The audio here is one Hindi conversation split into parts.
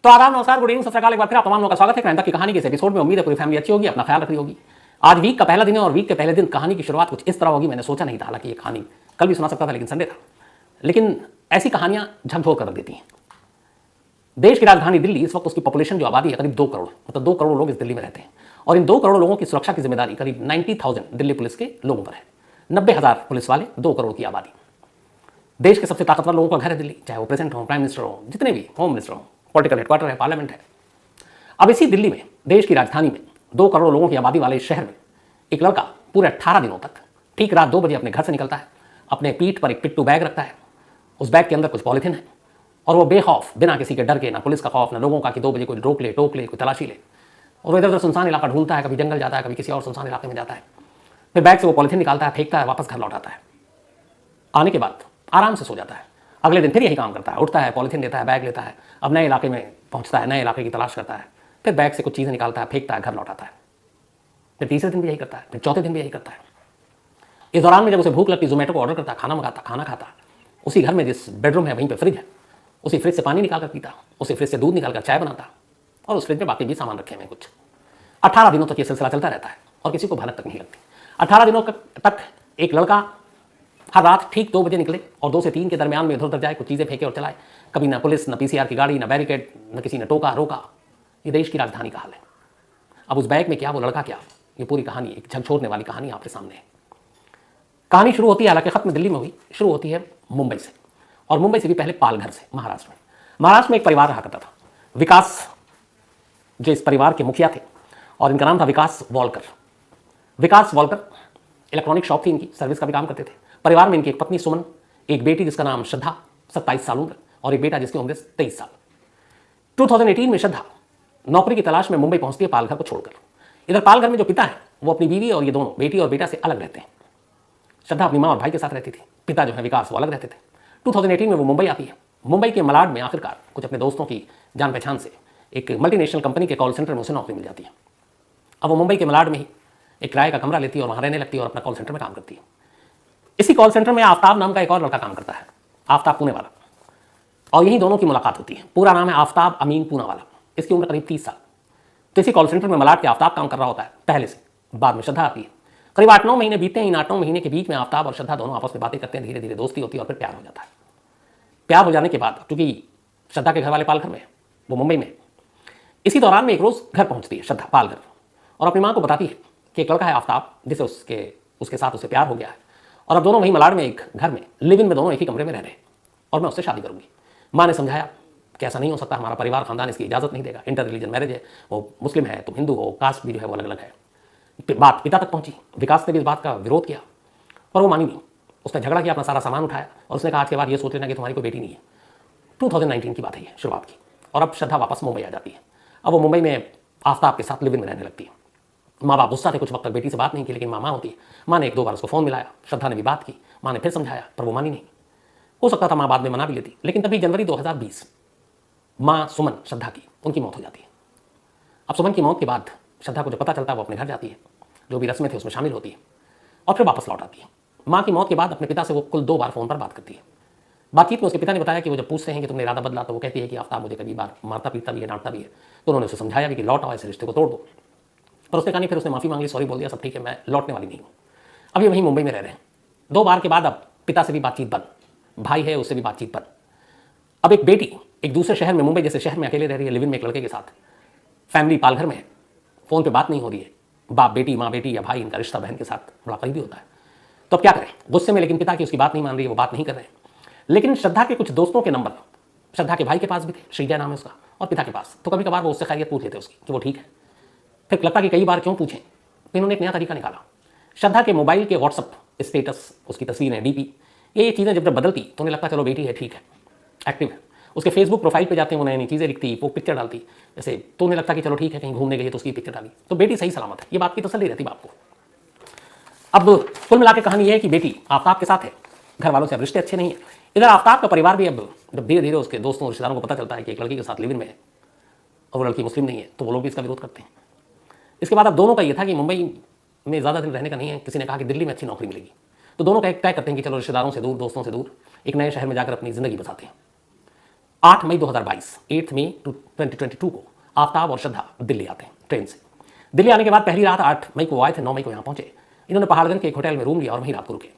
तो आदाब, नमस्कार, गुड इवनिंग, सत श्री अकाल। एक बार फिर आप तमाम लोगों का स्वागत है क्राइम तक की कहानी के इस एपिसोड में। उम्मीद है पूरी फैमिली अच्छी होगी, अपना ख्याल रख रही होगी। आज वीक का पहला दिन है और वीक के पहले दिन कहानी की शुरुआत कुछ इस तरह होगी। मैंने सोचा नहीं था, हालांकि ये कहानी कल भी सुना सकता था, लेकिन संडे था। लेकिन ऐसी कहानियां झकझोर कर रख देती हैं। देश की राजधानी दिल्ली, इस वक्त उसकी पॉपुलेशन जो आबादी है करीब 2 करोड़, मतलब 2 करोड़ लोग इस दिल्ली में रहते हैं। और इन 2 करोड़ लोगों की सुरक्षा की जिम्मेदारी करीब 90,000 दिल्ली पुलिस के लोगों पर है। 90,000 पुलिस वाले, 2 करोड़ की आबादी। देश के सबसे ताकतवर लोगों का घर है दिल्ली, चाहे वो प्रेसिडेंट हो, प्राइम मिनिस्टर हो, जितने भी होम मिनिस्टर हो, पॉलिटिकल हेडक्वार्टर है, पार्लियामेंट है। अब इसी दिल्ली में, देश की राजधानी में, 2 करोड़ लोगों की आबादी वाले इस शहर में एक लड़का पूरे 18 दिनों तक ठीक रात 2 बजे अपने घर से निकलता है। अपने पीठ पर एक पिट्टू बैग रखता है। उस बैग के अंदर कुछ पॉलिथीन है और वो बेखौफ, बिना किसी के डर के, ना पुलिस का खौफ, ना लोगों का कि 2 बजे कोई रोक ले, टोक ले, कोई तलाशी ले, और वो इधर उधर सुनसान इलाका ढूंढता है। कभी जंगल जाता है, कभी किसी और सुनसान इलाके में जाता है। फिर बैग से वो पॉलिथीन निकालता है, फेंकता है, वापस घर लौट आता है। आने के बाद आराम से सो जाता है। अगले दिन फिर यही काम करता है, उठता है, पॉलिथीन लेता है, बैग लेता है, अब नए इलाके में पहुंचता है, नए इलाके की तलाश करता है। फिर बैग से कुछ चीज़ें निकालता है, फेंकता है, घर लौट आता है। फिर तीसरे दिन भी यही करता है, फिर चौथे दिन भी यही करता है। इस दौरान में जब उसे भूख लगती, जोमेटो को ऑर्डर करता, खाना मंगाता, खाना खाता। उसी घर में जिस बेडरूम है वहीं पे फ्रिज है, उसी फ्रिज से पानी निकाल कर पीता, उसी फ्रिज से दूध निकाल कर चाय बनाता, और उस फ्रिज में बाकी भी सामान रखे हुए कुछ। 18 दिनों तक ये सिलसिला चलता रहता है और किसी को भनक तक नहीं लगती। 18 दिनों तक एक लड़का हर रात ठीक 2 बजे निकले और 2 से 3 के दरमियान में इधर उधर जाए, कुछ चीज़ें फेंके और चलाए। कभी ना पुलिस, ना पीसीआर की गाड़ी, ना बैरिकेड, न किसी ने टोका रोका। ये देश की राजधानी का हाल है। अब उस बैग में क्या, वो लड़का क्या, ये पूरी कहानी, एक झकझोरने वाली कहानी आपके सामने है। कहानी शुरू होती है, हालांकि खत्म दिल्ली में हुई, शुरू होती है मुंबई से, और मुंबई से भी पहले पालघर से, महाराष्ट्र में। महाराष्ट्र में एक परिवार रहा करता था, विकास, जो इस परिवार के मुखिया थे, और इनका नाम था विकास वॉलकर। विकास वॉलकर इलेक्ट्रॉनिक शॉप थी इनकी, सर्विस का भी काम करते थे। परिवार में इनकी एक पत्नी सुमन, एक बेटी जिसका नाम श्रद्धा, 27 साल उम्र, और एक बेटा जिसकी उम्र 23 साल। 2018 में श्रद्धा नौकरी की तलाश में मुंबई पहुंचती है, पालघर को छोड़कर। इधर पालघर में जो पिता है वो अपनी बीवी और ये दोनों, बेटी और बेटा, से अलग रहते हैं। श्रद्धा अपनी माँ और भाई के साथ रहती थी, पिता जो है विकास वो अलग रहते थे। 2018 में वो मुंबई आती है। मुंबई के मलाड में आखिरकार कुछ अपने दोस्तों की जान पहचान से एक मल्टीनेशनल कंपनी के कॉल सेंटर में उसे नौकरी मिल जाती है। अब वो मुंबई के मलाड में ही एक किराए का कमरा लेती है और वहाँ रहने लगती है और अपना कॉल सेंटर में काम करती है। इसी कॉल सेंटर में आफ्ताब नाम का एक और लड़का काम करता है, आफ्ताब पुणे वाला, और यही दोनों की मुलाकात होती है। पूरा नाम है आफ्ताब अमीन पूनावाला। इसकी उम्र करीब 30 साल। तो इसी कॉल सेंटर में मलाड के आफ्ताब काम कर रहा होता है पहले से। बाद में श्रद्धा आती है। करीब 8-9 महीने बीतते हैं। इन 8-9 महीने के बीच में आफ्ताब और श्रद्धा दोनों आपस में बातें करते हैं, धीरे धीरे दोस्ती होती है और फिर प्यार हो जाता है। प्यार हो जाने के बाद, क्योंकि श्रद्धा के घर वाले पालघर में, वो मुंबई में, इसी दौरान में एक रोज़ घर पहुंचती है श्रद्धा पालघर, और अपनी माँ को बताती है कि एक लड़का है आफ्ताब, जिसे उसके साथ उसे प्यार हो गया है, और अब दोनों वहीं मलाड में एक घर में, लिव इन में, दोनों एक ही कमरे में रह रहे हैं, और मैं उससे शादी करूंगी। माँ ने समझाया कि ऐसा नहीं हो सकता, हमारा परिवार, खानदान इसकी इजाज़त नहीं देगा, इंटर रिलीजन मैरिज है, वो मुस्लिम है, तुम हिंदू हो, कास्ट भी जो है वो अलग अलग है। बात पिता तक पहुंची। विकास ने भी इस बात का विरोध किया, पर वो मानी नहीं। उसने झगड़ा किया, अपना सारा सामान उठाया और उसने कहा आज के बाद ये सोच लेना कि तुम्हारी कोई बेटी नहीं है। 2019 की बात है ये, शुरुआत की। और अब श्रद्धा वापस मुंबई आ जाती है। अब वो मुंबई में आफ्ताब के साथ लिव इन में रहने लगती है। माँ बाप गुस्सा थे, कुछ वक्त तक बेटी से बात नहीं की, लेकिन माँ होती है। माँ ने 1-2 बार उसको फ़ोन मिलाया, श्रद्धा ने भी बात की, माँ ने फिर समझाया, पर वो मानी नहीं। हो सकता था माँ बाद में मना भी लेती, लेकिन तभी जनवरी 2020 माँ सुमन, श्रद्धा की, उनकी मौत हो जाती है। अब सुमन की मौत के बाद श्रद्धा को जब पता चलता है, वो अपने घर जाती है, जो भी रस्में थे उसमें शामिल होती है, और फिर वापस लौट आती है। माँ की मौत के बाद अपने पिता से वो कुल 2 बार फ़ोन पर बात करती है। बातचीत में उसके पिता ने बताया कि वो जब पूछते हैं कि तुमने इरादा बदला, तो वो कहती है कि आफ्ताब मुझे कभी बार मारता पीटता भी है, डांटता भी है। तो उन्होंने उसे समझाया भी कि लौट आओ, ऐसे रिश्ते को तोड़ दो। पर उसने कहा नहीं। फिर उसने माफ़ी मांग ली, सॉरी बोल दिया, सब ठीक है, मैं लौटने वाली नहीं हूँ। अब ये वहीं मुंबई में रह रहे हैं। 2 बार के बाद अब पिता से भी बातचीत बंद, भाई है उससे भी बातचीत बंद। अब एक बेटी एक दूसरे शहर में, मुंबई जैसे शहर में अकेले रह रही है, लिव इन में एक लड़के के साथ। फैमिली पालघर में है, फ़ोन पर बात नहीं हो रही है। बाप बेटी, माँ बेटी, या भाई, इनका रिश्ता बहन के साथ बड़ा करीबी होता है। तो अब क्या करें, गुस्से में, लेकिन पिता की उसकी बात नहीं मान रही है, वो बात नहीं कर रहे हैं। लेकिन श्रद्धा के कुछ दोस्तों के नंबर श्रद्धा के भाई के पास भी थे, श्रीजय नाम है उसका, और पिता के पास। तो कभी कभार वो उससे खैरियत पूछ लेते उसकी कि वो ठीक है। फिर लगता कि कई बार क्यों पूछें, तो इन्होंने एक नया तरीका निकाला। श्रद्धा के मोबाइल के व्हाट्सअप स्टेटस, उसकी तस्वीरें, डीपी, ये चीज़ें जब बदलती तो उन्हें लगता चलो बेटी है, ठीक है, एक्टिव है। उसके फेसबुक प्रोफाइल पे जाते हैं, वो नई नई चीज़ें लिखती, वो पिक्चर डालती, जैसे, तो उन्हें लगता कि चलो ठीक है, कहीं घूमने गई तो उसकी पिक्चर डाली, तो बेटी सही सलामत है। ये बात की तसल्ली रहती बाप को। अब कुल मिला के कहानी ये है कि बेटी आफ्ताब के साथ है, घर वालों से अब रिश्ते अच्छे नहीं है। इधर आफ्ताब का परिवार भी अब जब धीरे धीरे उसके दोस्तों और रिश्तेदारों को पता चलता है कि एक लड़की के साथ लिव इन में है और वो लड़की मुस्लिम नहीं है, तो वो लोग भी इसका विरोध करते हैं। इसके बाद अब दोनों का ये था कि मुंबई में ज़्यादा दिन रहने का नहीं है। किसी ने कहा कि दिल्ली में अच्छी नौकरी मिलेगी, तो दोनों का एक तय करते हैं कि चलो रिश्तेदारों से दूर, दोस्तों से दूर, एक नए शहर में जाकर अपनी ज़िंदगी बसाते हैं। 8 मई 2022 8 मई 2022 को आफ्ताब और श्रद्धा दिल्ली आते हैं ट्रेन से। दिल्ली आने के बाद पहली रात 8 मई को आए थे, 9 मई को यहाँ पहुंचे। इन्होंने पहाड़गंज के एक होटल में रूम लिया और वहीं रात को रुके।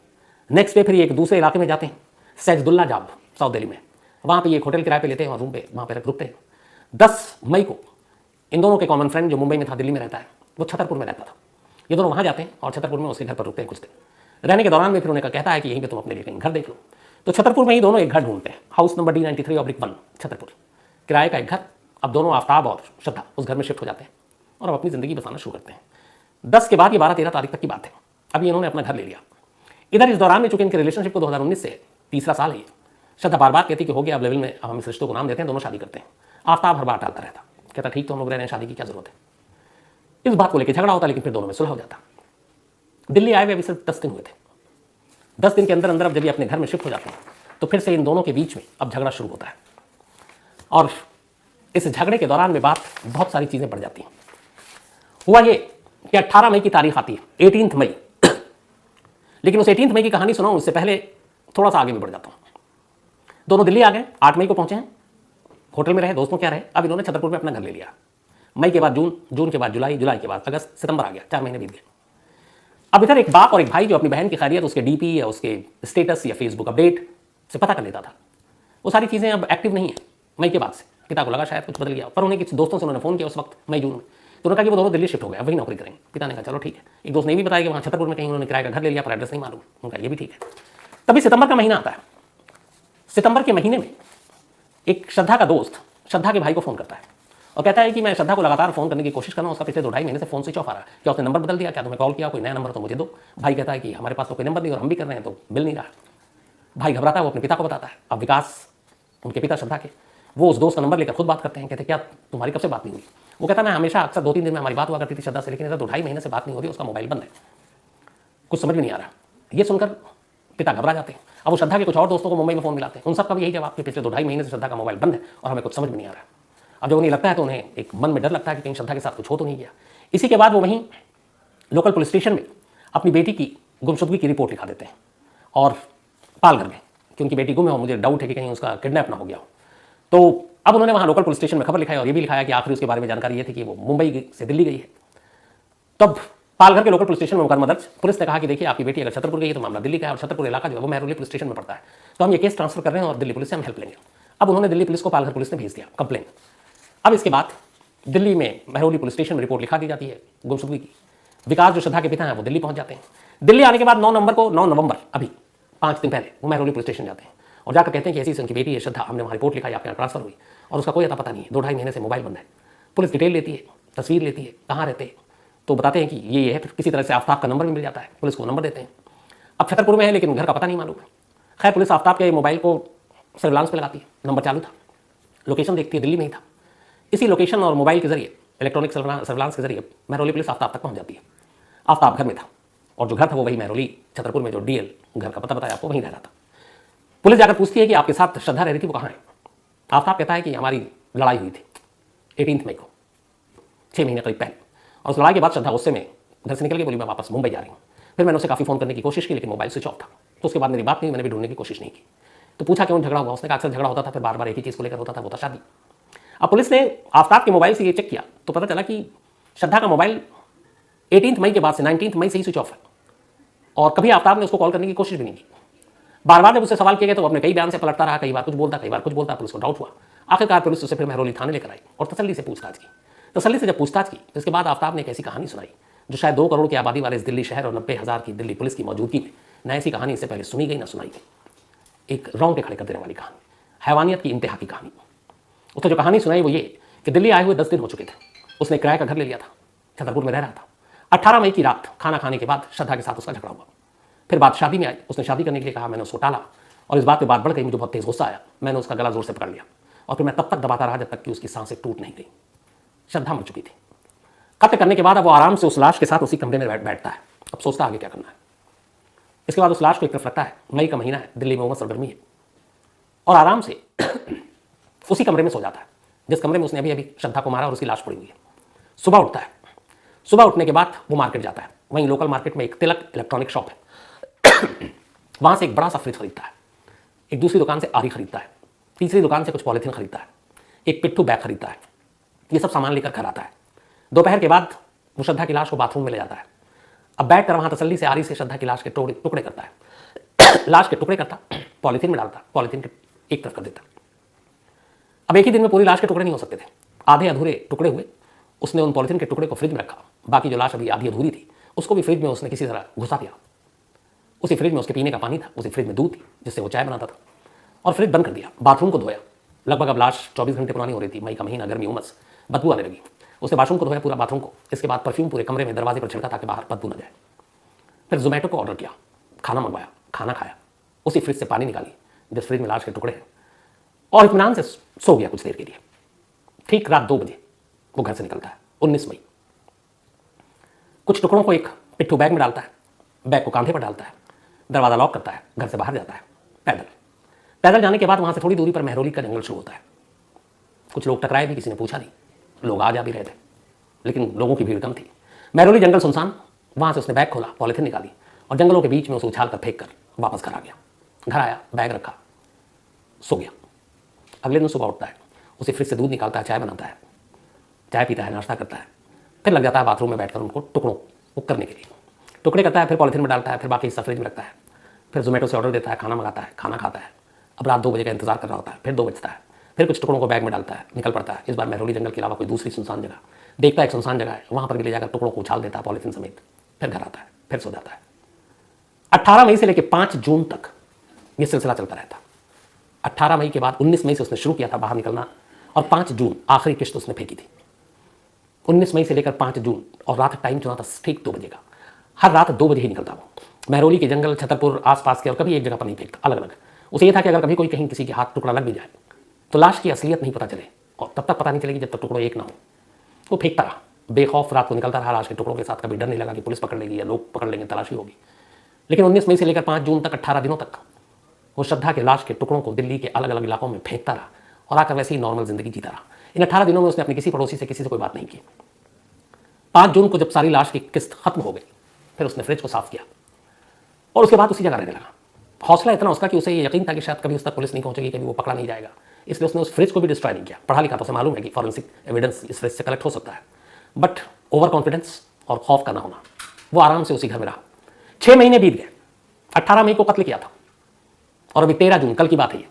नेक्स्ट डे फिर ये एक दूसरे इलाके में जाते हैं, सैजुद्दौला जाब, साउथ दिल्ली में। वहाँ पे ये एक होटल किराए पे लेते हैं और रूम पे वहाँ पे रुकते हैं। 10 मई को इन दोनों के कॉमन फ्रेंड जो मुंबई में था, दिल्ली में रहता है, वो छतरपुर में रहता था। ये दोनों वहाँ जाते हैं और छतरपुर में उसके घर पर रुकते हैं कुछ दिन। रहने के दौरान में फिर उन्हें कहता है कि यहीं पे तुम अपने लिए कहीं घर देख लो। तो छतरपुर में ही दोनों एक घर ढूंढते हैं, हाउस नंबर D93/1 छतरपुर, किराए का एक घर। अब दोनों आफ्ताब और श्रद्धा उस घर में शिफ्ट हो जाते हैं और अब अपनी ज़िंदगी बसाना शुरू करते हैं। 10 के बाद ये 12-13 तारीख तक की बात है। अभी इन्होंने अपना घर ले लिया। इधर इस दौरान में चूंकि इनके रिलेशनशिप को 2019 से तीसरा साल है ये, श्रद्धा बार बार कहती कि हो गया अब लेवल में, अब हम इस रिश्तों को नाम देते हैं, दोनों शादी करते हैं। आफ्ताब हर बार टालता रहता, कहता ठीक तो हम लोग रह रहे हैं, शादी की क्या जरूरत है। इस बात को लेकर झगड़ा होता, लेकिन फिर दोनों में सुलह हो जाता। दिल्ली आए हुए अभी सिर्फ 10 दिन हुए थे। 10 दिन के अंदर अंदर अब जब ये अपने घर में शिफ्ट हो जाते हैं तो फिर से इन दोनों के बीच में अब झगड़ा शुरू होता है। और इस झगड़े के दौरान में बात बहुत सारी चीजें बढ़ जाती हैं। हुआ ये कि 18 मई की तारीख आती है, 18 मई। लेकिन उस 18 मई की कहानी सुनाऊं उससे पहले थोड़ा सा आगे भी बढ़ जाता हूं। दोनों दिल्ली आ गए, 8 मई को पहुंचे हैं, होटल में रहे, दोस्तों क्या रहे। अब इन्होंने छतरपुर में अपना घर ले लिया। मई के बाद जून, जून के बाद जुलाई, जुलाई के बाद अगस्त, सितंबर आ गया, 4 महीने बीत गए। अब इधर एक बाप और एक भाई जो अपनी बहन की खैरियत उसके डीपी या उसके स्टेटस या फेसबुक अपडेट से पता कर लेता था। वो सारी चीज़ें अब एक्टिव नहीं है मई के बाद से। पिता को लगा शायद कुछ बदल गया, पर उन्हें किसी दोस्तों से उन्होंने फ़ोन किया उस वक्त मई जून में, तो उन्होंने कहा कि वो दोनों दिल्ली शिफ्ट हो गए, अब वही नौकरी करेंगे। पिता ने कहा चलो ठीक है। एक दोस्त ने भी बताया कि वहाँ छतरपुर में कहीं उन्होंने किराए का घर ले लिया, पर एड्रेस नहीं मालूम। उनका ये भी ठीक है। तभी सितंबर का महीना आता है। सितंबर के महीने में एक श्रद्धा का दोस्त श्रद्धा के भाई को फ़ोन करता है और कहता है कि मैं श्रद्धा को लगातार फ़ोन करने की कोशिश कर रहा हूँ, उसका पिछले 2-2.5 महीने से फ़ोन स्विच ऑफ आ रहा है। क्या उसने नंबर बदल दिया, क्या तुम्हें कॉल किया, कोई नया नंबर तो मुझे दो। भाई कहता है कि हमारे पास तो कोई नंबर नहीं और हम भी कर रहे हैं तो मिल नहीं रहा। भाई घबराता है, वो अपने पिता को बताता है। अब विकास, उनके पिता श्रद्धा के, वो उस दोस्त का नंबर लेकर खुद बात करते हैं। कहते क्या तुम्हारी कब से बात नहीं हुई। वो कहता मैं हमेशा अक्सर 2-3 दिन में हमारी बात हुआ करती थी श्रद्धा से, लेकिन इधर 2-2.5 महीने से बात नहीं हो रही, उसका मोबाइल बंद है, कुछ समझ में नहीं आ रहा। ये सुनकर पिता घबरा जाते हैं। अब वो श्रद्धा के कुछ और दोस्तों को मुंबई में फ़ोन मिलाते हैं, उन सबका भी यही जवाब कि पिछले 2-2.5 महीने से श्रद्धा का मोबाइल बंद है और हमें कुछ समझ में नहीं आ रहा। अब जब उन्हें लगता है तो उन्हें एक मन में डर लगता है कि कहीं श्रद्धा के साथ कुछ हो तो नहीं गया। इसी के बाद वो वहीं लोकल पुलिस स्टेशन में अपनी बेटी की गुमशुदगी की रिपोर्ट लिखा देते हैं और पालघर में, क्योंकि बेटी गुम है और मुझे डाउट है कि कहीं उसका किडनैप ना हो गया हो। तो अब उन्होंने वहाँ लोकल पुलिस स्टेशन में खबर लिखाई और ये भी लिखाया कि आखिरी उसके बारे में जानकारी ये थी कि वो मुंबई से दिल्ली गई है। तब पालघर के लोकल पुलिस स्टेशन में मुकदमा दर्ज। पुलिस ने कहा कि देखिए आपकी बेटी अगर छतरपुर गई है तो मामला दिल्ली का है और छतरपुर इलाका जो है वो महरौली पुलिस स्टेशन में पड़ता है, तो हम ये केस ट्रांसफर कर रहे हैं और दिल्ली पुलिस से हम हेल्प लेंगे। अब उन्होंने दिल्ली पुलिस को पालघर पुलिस ने भेज दिया कंप्लेन। अब इसके बाद दिल्ली में महरौली पुलिस स्टेशन में रिपोर्ट लिखा दी जाती है गुमशुदगी की। विकास जो श्रद्धा के पिता हैं वो दिल्ली पहुंच जाते हैं। दिल्ली आने के बाद 9 नवंबर अभी 5 दिन पहले वो महरौली पुलिस स्टेशन जाते हैं और जाकर कहते हैं कि ऐसी उनकी बेटी है श्रद्धा, हमने वहाँ रिपोर्ट लिखा, आपके यहाँ ट्रांसफर हुई और उसका कोई अता पता नहीं है, 2-2.5 महीने से मोबाइल बंद है। पुलिस डिटेल लेती है, तस्वीर लेती है, कहाँ रहते हैं, तो बताते हैं कि ये है। फिर किसी तरह से आफ्ताब का नंबर भी मिल जाता है, पुलिस को नंबर देते हैं। अब छतरपुर में है लेकिन घर का पता नहीं मालूम है। खैर पुलिस आफ्ताब के मोबाइल को सर्विलांस पे लगाती है, नंबर चालू था, लोकेशन देखती है, दिल्ली में ही था। इसी लोकेशन और मोबाइल के जरिए, इलेक्ट्रॉनिक सर्विलांस के जरिए महरौली पुलिस आफ्ताब तक पहुंच जाती है। आफ्ताब घर में था और जो घर था वो वही महरौली छतरपुर में जो DL घर का पता बताया आपको, वहीं रह रहा था। पुलिस जाकर पूछती है कि आपके साथ श्रद्धा रह रही थी, वो कहाँ है। आफ्ताब कहता है कि हमारी लड़ाई हुई थी 18 मई को, 6 महीने करीब पहले, और उस लड़ाई के बाद श्रद्धा गुस्से में घर से निकल के बोली मैं वापस मुंबई जा रही हूँ। फिर मैंने उसे काफ़ी फ़ोन करने की कोशिश की लेकिन मोबाइल स्विच ऑफ था, तो उसके बाद मेरी बात नहीं, मैंने भी ढूंढने की कोशिश नहीं की। तो पूछा क्यों झगड़ा हुआ, उसने कहा अक्सर झगड़ा होता था, फिर बार बार एक ही चीज़ को लेकर होता था, वो था शादी। अब पुलिस ने आफ्ताब के मोबाइल से ये चेक किया तो पता चला कि श्रद्धा का मोबाइल 18 मई के बाद से 19 मई से ही स्विच ऑफ है और कभी आफ्ताब ने उसको कॉल करने की कोशिश भी नहीं की। बार बार जब उससे सवाल किया गया तो अपने कई बयान से पलटता रहा, कई बार कुछ बोलता, कई बार कुछ बोलता। पुलिस को डाउट हुआ। आखिरकार पुलिस उसे फिर महरौली थाने लेकर आई और तसल्ली से पूछताछ की। तसल्ली से जब पूछताछ की तो इसके बाद आफ्ताब ने एक ऐसी कहानी सुनाई जो शायद 2 करोड़ की आबादी वाले इस दिल्ली शहर और 90,000 की दिल्ली पुलिस की मौजूदगी में न ऐसी कहानी इससे पहले सुनी गई, ना सुनाई गई। एक रोंगटे खड़े कर देने वाली कहानी, हैवानियत की इंतहा की कहानी। उसने जो कहानी सुनाई वो ये कि दिल्ली आए हुए 10 दिन हो चुके थे, उसने किराए का घर ले लिया था, छतरपुर में रह रहा था। 18 मई की रात खाना खाने के बाद श्रद्धा के साथ उसका झगड़ा हुआ। फिर बात शादी में आई, उसने शादी करने के लिए कहा, मैंने उसको टाला और इस बात पे बात बढ़ गई, मुझे बहुत तेज गुस्सा आया, मैंने उसका गला जोर से पकड़ लिया और फिर मैं तब तक दबाता रहा जब तक कि उसकी सांसें टूट नहीं गई। श्रद्धा मर चुकी थी। कत्ल करने के बाद अब वो आराम से उस लाश के साथ उसी कमरे में बैठता है, अब सोचता आगे क्या करना है। इसके बाद उस लाश को एक तरफ रखता है, मई का महीना है, दिल्ली में उमस और गर्मी है, और आराम से उसी कमरे में सो जाता है जिस कमरे में उसने अभी अभी श्रद्धा को मारा और उसकी लाश पड़ी हुई है। सुबह उठता है, सुबह उठने के बाद वो मार्केट जाता है। वहीं लोकल मार्केट में एक तिलक इलेक्ट्रॉनिक शॉप है, वहां से एक बड़ा सा फ्रिज खरीदता है। एक दूसरी दुकान से आरी खरीदता है तीसरी दुकान से कुछ पॉलीथीन खरीदता है, एक पिट्ठू बैग खरीदता है, ये सब सामान लेकर घर आता है। दोपहर के बाद वो श्रद्धा की लाश को बाथरूम में ले जाता है। अब बैठ कर वहां तसल्ली से आरी से श्रद्धा की लाश के टुकड़े करता है लाश के टुकड़े करता, पॉलीथीन में डालता, पॉलीथीन के एक तरफ कर देता। अब एक ही दिन में पूरी लाश के टुकड़े नहीं हो सकते थे, आधे अधूरे टुकड़े हुए। उसने उन पॉलीथीन के टुकड़े को फ्रिज में रखा, बाकी जो लाश अभी आधी अधूरी थी उसको भी फ्रिज में उसने किसी तरह घुसा दिया। उसी फ्रिज में उसके पीने का पानी था, उसी फ्रिज में दूध थी जिससे वो चाय बनाता था, और फ्रिज बंद कर दिया। बाथरूम को धोया, लगभग अब लाश 24 घंटे पुरानी हो रही थी, मई का महीना, गर्मी, उमस, बदबू आने लगी। उसने बाथरूम को धोया, पूरा बाथरूम को। इसके बाद परफ्यूम पूरे कमरे में दरवाजे पर छिड़का ताकि बाहर बदबू न जाए। फिर जोमेटो को ऑर्डर किया, खाना मंगवाया, खाना खाया, उसी फ्रिज से पानी निकाली जिस फ्रिज में लाश के टुकड़े हैं, और इत्मीनान से सो गया कुछ देर के लिए। ठीक रात 2 बजे वो घर से निकलता है, 19 मई। कुछ टुकड़ों को एक पिट्ठू बैग में डालता है, बैग को कांधे पर डालता है, दरवाजा लॉक करता है, घर से बाहर जाता है पैदल जाने के बाद वहां से थोड़ी दूरी पर महरौली का जंगल शुरू होता है। कुछ लोग टकराए भी, किसी ने पूछा नहीं, लोग आ जा भी रहे थे, लेकिन लोगों की भीड़ कम थी। महरौली जंगल सुनसान, वहां से उसने बैग खोला, पॉलीथीन निकाली और जंगलों के बीच में उसे उछाल कर फेंक कर वापस घर आ गया। घर आया, बैग रखा, सो गया। अगले दिन सुबह उठता है, उसे फ्रिज से दूध निकालता है, चाय बनाता है, चाय पीता है, नाश्ता करता है, फिर लग जाता है बाथरूम में बैठकर उनको टुकड़ों को करने के लिए। टुकड़े करता है, फिर पॉलीथीन में डालता है, फिर बाकी हिस्सा फ्रिज में रखता है, फिर जोमेटो से ऑर्डर देता है, खाना मंगाता है, खाना खाता है। अब रात 2 बजे का इंतजार कर रहा होता है, फिर 2 बजता है, फिर कुछ टुकड़ों को बैग में डालता है, निकल पड़ता है। इस बार महरौली जंगल के अलावा कोई दूसरी सुनसान जगह देखता है, एक सुनसान जगह है, वहां पर भी ले जाकर टुकड़ों को उछाल देता है पॉलीथीन समेत, फिर घर आता है, फिर सो जाता है। 18 मई से लेकर 5 जून तक यह सिलसिला चलता रहता। 18 मई के बाद 19 मई से उसने शुरू किया था बाहर निकलना, और 5 जून आखिरी किश्त उसने फेंकी थी। 19 मई से लेकर 5 जून, और रात टाइम चुना था ठीक 2 बजे का। हर रात 2 बजे ही निकलता वो महरौली के जंगल, छतरपुर, आसपास के, और कभी एक जगह पर नहीं फेंकता, अलग अलग। उसे यह था कि अगर कभी कोई कहीं किसी के हाथ टुकड़ा लग भी जाए तो लाश की असलियत नहीं पता चले, और तब तक पता नहीं चलेगी जब तक टुकड़ों एक ना हो। वो फेंकता रहा, बेखौफ रात को निकलता रहा लाश के टुकड़ों के साथ। कभी डर नहीं लगा कि पुलिस पकड़ लेगी या लोग पकड़ लेंगे, तलाशी होगी। लेकिन 19 मई से लेकर 5 जून तक, 18 दिनों तक वो श्रद्धा के लाश के टुकड़ों को दिल्ली के अलग अलग इलाकों में फेंकता रहा, और आकर वैसे ही नॉर्मल जिंदगी जीता रहा। इन 18 दिनों में उसने अपने किसी पड़ोसी से, किसी से कोई बात नहीं की। 5 जून को जब सारी लाश की किस्त खत्म हो गई, फिर उसने फ्रिज को साफ किया, और उसके बाद उसी जगह रहने लगा। हौसला इतना उसका कि उसे ये यकीन था कि शायद कभी उस तक पुलिस नहीं पहुंचेगी, कभी वो पकड़ा नहीं जाएगा, इसलिए उसने उस फ्रिज को भी डिस्ट्रॉय नहीं किया। पढ़ा लिखा तो उसे मालूम है कि फॉरेंसिक एविडेंस इस फ्रिज से कलेक्ट हो सकता है, बट ओवर कॉन्फिडेंस और खौफ का ना होना, वो आराम से उसी घर में रहा। 6 महीने बीत गए। 18 मई को कत्ल किया था, और अभी 13 जून, कल की बात है ये।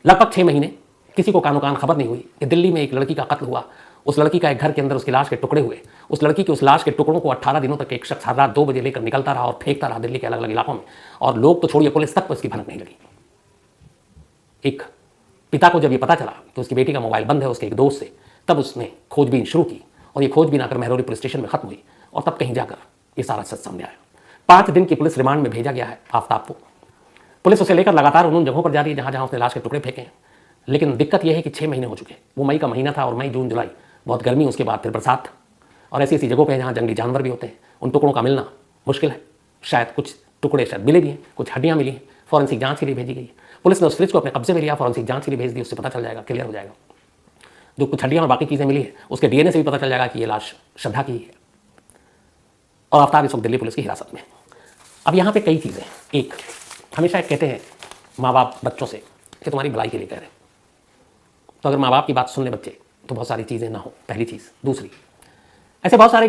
लगभग 6 महीने किसी को कानो कान खबर नहीं हुई कि दिल्ली में एक लड़की का कत्ल हुआ। उस लड़की का एक घर के अंदर उसकी लाश के टुकड़े हुए। उस लड़की के उस लाश के टुकड़ों को 18 दिनों तक एक शख्स हर रात 2 बजे लेकर निकलता रहा और फेंकता रहा दिल्ली के अलग अलग इलाकों में, और लोग तो छोड़िए, पुलिस तक को इसकी भनक नहीं लगी। एक पिता को जब ये पता चला कि उसकी बेटी का मोबाइल बंद है उसके एक दोस्त से, तब उसने खोजबीन शुरू की, और ये खोजबीन आकर महरौली पुलिस स्टेशन में खत्म हुई, और तब कहीं जाकर ये सारा सच सामने आया। 5 दिन की पुलिस रिमांड में भेजा गया है आफ्ताब को। पुलिस उसे लेकर लगातार उन जगहों पर जा रही है जहां जहां उसने लाश के टुकड़े फेंके हैं। लेकिन दिक्कत यह है कि 6 महीने हो चुके। वो मई का महीना था, और मई, जून, जुलाई बहुत गर्मी, उसके बाद फिर बरसात, और ऐसी ऐसी जगहों पे जहाँ जंगली जानवर भी होते हैं, उन टुकड़ों का मिलना मुश्किल है। शायद कुछ टुकड़े शायद मिले भी हैं, कुछ हड्डियाँ मिली हैं, फॉरेंसिक जांच के लिए भेजी गई है। पुलिस ने उस फ्रिज को अपने कब्जे में लिया, फॉरेंसिक जांच के लिए भेज दी, उससे पता चल जाएगा, क्लियर हो जाएगा। जो कुछ हड्डियाँ और बाकी चीज़ें मिली है, उसके डीएनए से भी पता चल जाएगा कि ये लाश श्रद्धा की है। और आफ्ताब इस वक्त दिल्ली पुलिस की हिरासत में। अब यहाँ पे कई चीज़ें। एक, हमेशा एक कहते हैं माँ बाप बच्चों से कि तुम्हारी भलाई के लिए कह रहे हैं, तो अगर माँ बाप की बात सुन ले बच्चे तो बहुत सारी चीज़ें ना हो, पहली चीज़। दूसरी, ऐसे बहुत सारे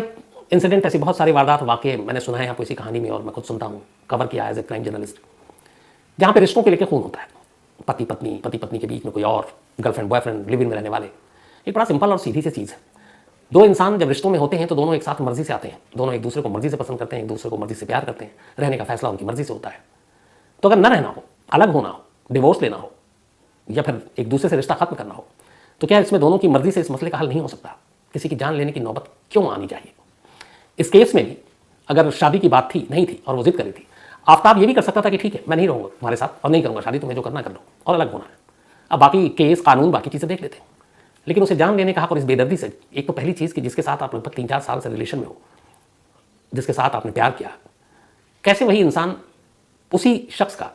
इंसिडेंट, ऐसे बहुत सारे वारदात, वाक़े मैंने सुना है यहाँ किसी कहानी में, और मैं खुद सुनता हूँ, कवर किया एज ए क्राइम जर्नलिस्ट, जहाँ पे रिश्तों के लेकर खून होता है। पति पत्नी के बीच में कोई और, गर्लफ्रेंड बॉयफ्रेंड, लिव इन में रहने वाले। एक बड़ा सिंपल और सीधी सी चीज़ है। 2 इंसान जब रिश्तों में होते हैं तो दोनों एक साथ मर्जी से आते हैं, दोनों एक दूसरे को मर्जी से पसंद करते हैं, एक दूसरे को मर्जी से प्यार करते हैं, रहने का फैसला उनकी मर्जी से होता है। तो अगर न रहना हो, अलग होना हो, डिवोर्स लेना हो, या फिर एक दूसरे से रिश्ता खत्म करना हो, तो क्या इसमें दोनों की मर्जी से इस मसले का हल नहीं हो सकता? किसी की जान लेने की नौबत क्यों आनी चाहिए? इस केस में भी अगर शादी की बात थी, नहीं थी, और वो जिद करी थी, आफ्ताब ये भी कर सकता था कि ठीक है, मैं नहीं रहूँगा तुम्हारे साथ और नहीं करूँगा शादी, तुम्हें जो करना कर लो, और अलग होना है। अब बाकी केस, कानून, बाकी चीज़ें देख लेते हैं। लेकिन उसे जान लेने का हक, और इस बेदर्दी से, एक तो पहली चीज़ कि जिसके साथ आप लगभग 3-4 साल से रिलेशन में हो, जिसके साथ आपने प्यार किया, कैसे वही इंसान उसी शख्स का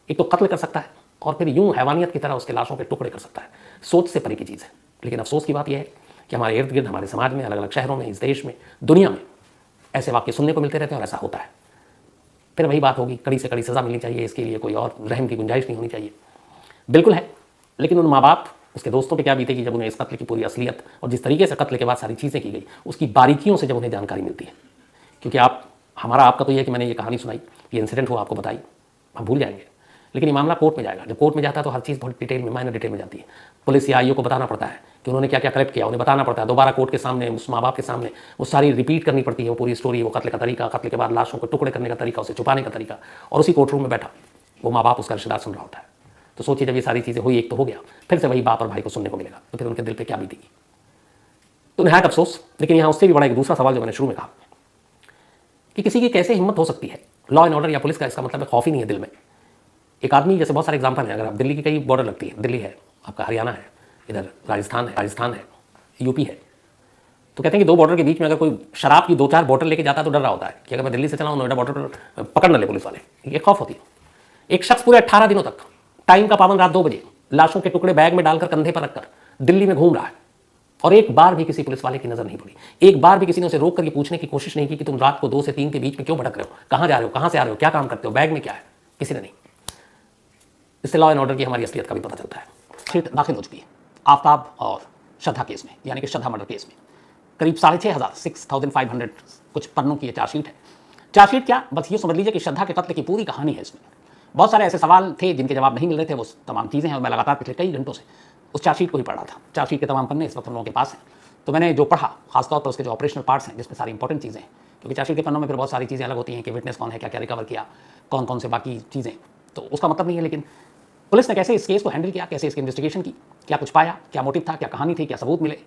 एक तो कत्ल कर सकता है, और फिर यूं हैवानियत की तरह उसके लाशों के टुकड़े कर सकता है? सोच से परे की चीज़ है। लेकिन अफसोस की बात यह है कि हमारे इर्द गिर्द, हमारे समाज में, अलग अलग शहरों में, इस देश में, दुनिया में ऐसे वाक्य सुनने को मिलते रहते हैं, और ऐसा होता है। फिर वही बात होगी, कड़ी से कड़ी सज़ा मिलनी चाहिए, इसके लिए कोई और रहम की गुंजाइश नहीं होनी चाहिए। बिल्कुल है लेकिन उन माँ बाप, उसके दोस्तों पे क्या बीतेगी जब उन्हें इस कत्ल की पूरी असलियत और जिस तरीके से कत्ल के बाद सारी चीज़ें की गई उसकी बारीकियों से जब उन्हें जानकारी मिलती है। क्योंकि आपका तो ये है कि मैंने ये कहानी सुनाई, ये इंसिडेंट हुआ, आपको बताई, हम भूल जाएंगे, लेकिन ये मामला कोर्ट में जाएगा। जब कोर्ट में जाता है तो हर चीज़ बहुत डिटेल में, माइनर डिटेल में जाती है। पुलिस या आईओ को बताना पड़ता है कि उन्होंने क्या क्या कलेक्ट किया, उन्हें बताना पड़ता है दोबारा कोर्ट के सामने, उस माँ बाप के सामने वो सारी रिपीट करनी पड़ती है, वो पूरी स्टोरी, वो कत्ल का तरीका, कत्ल के बाद लाशों को टुकड़े करने का तरीका, उसे छुपाने का तरीका, और उसी कोर्ट रूम में बैठा वो माँ बाप उसका रिश्तेदार सुन रहा होता है। तो सोचिए जब ये सारी चीज़ें हुई, एक तो हो गया, फिर से वही बाप और भाई को सुनने को मिलेगा, तो फिर उनके दिल पे क्या बीतेगी। तो नहायत अफसोस। लेकिन यहाँ उससे भी बड़ा एक दूसरा सवाल जो मैंने शुरू में कहा कि किसी की कैसे हिम्मत हो सकती है लॉ एंड ऑर्डर या पुलिस का, इसका मतलब है खौफ ही नहीं है दिल में। एक आदमी, जैसे बहुत सारे एग्जाम्पल हैं, अगर आप दिल्ली की कई बॉर्डर लगती है, दिल्ली है आपका, हरियाणा है, इधर राजस्थान है, यूपी है, तो कहते हैं कि दो बॉर्डर के बीच में अगर कोई शराब की 2-4 बॉटल लेके जाता है तो डर रहा होता है कि अगर मैं दिल्ली से चला हूँ नोएडा बॉर्डर पर पकड़ न ले पुलिस वाले, ये खौफ होती है। एक शख्स पूरे 18 दिनों तक टाइम का पाबंद, रात 2 बजे लाशों के टुकड़े बैग में डालकर कंधे पर रखकर दिल्ली में घूम रहा है, और एक बार भी किसी पुलिस वाले की नजर नहीं पड़ी, एक बार भी किसी ने उसे रोक कर ये पूछने की कोशिश नहीं की कि तुम रात को 2 से 3 के बीच में क्यों भटक रहे हो, कहाँ जा रहे हो, कहाँ से आ रहे हो, क्या काम करते हो, बैग में क्या है, किसी ने नहीं। इससे लॉ एंड ऑर्डर की हमारी असलियत का भी पता चलता है। सीट दाखिल हो चुकी है आफ्ताब और श्रद्धा केस में, यानी कि श्रद्धा मर्डर केस में। करीब 6,500 कुछ पन्नों की ये चार्जशीट है। चार्जशीट क्या, बस ये समझ लीजिए कि श्रद्धा के कत्ल की पूरी कहानी है इसमें। बहुत सारे ऐसे सवाल थे जिनके जवाब नहीं मिल रहे थे, वो तमाम चीज़ें हैं, और मैं लगातार पिछले कई घंटों से उस चार्जशीट को ही पढ़ रहा था। चार्जशीट के तमाम पन्ने इस वक्त हम लोगों के पास हैं, तो मैंने जो पढ़ा, खासतौर पर उसके जो ऑपरेशनल पार्ट्स हैं जिसमें सारी इंपॉर्टेंट चीज़ें हैं, क्योंकि चार्जशीट के पन्नों में फिर बहुत सारी चीज़ें अलग होती हैं कि विटनेस कौन है, क्या क्या रिकवर किया, कौन कौन से बाकी चीज़ें, तो उसका मतलब नहीं है, लेकिन पुलिस ने कैसे इस केस को हैंडल किया, कैसे इसकी इन्वेस्टिगेशन की, क्या कुछ पाया, क्या मोटिव था, क्या कहानी थी, क्या सबूत मिले,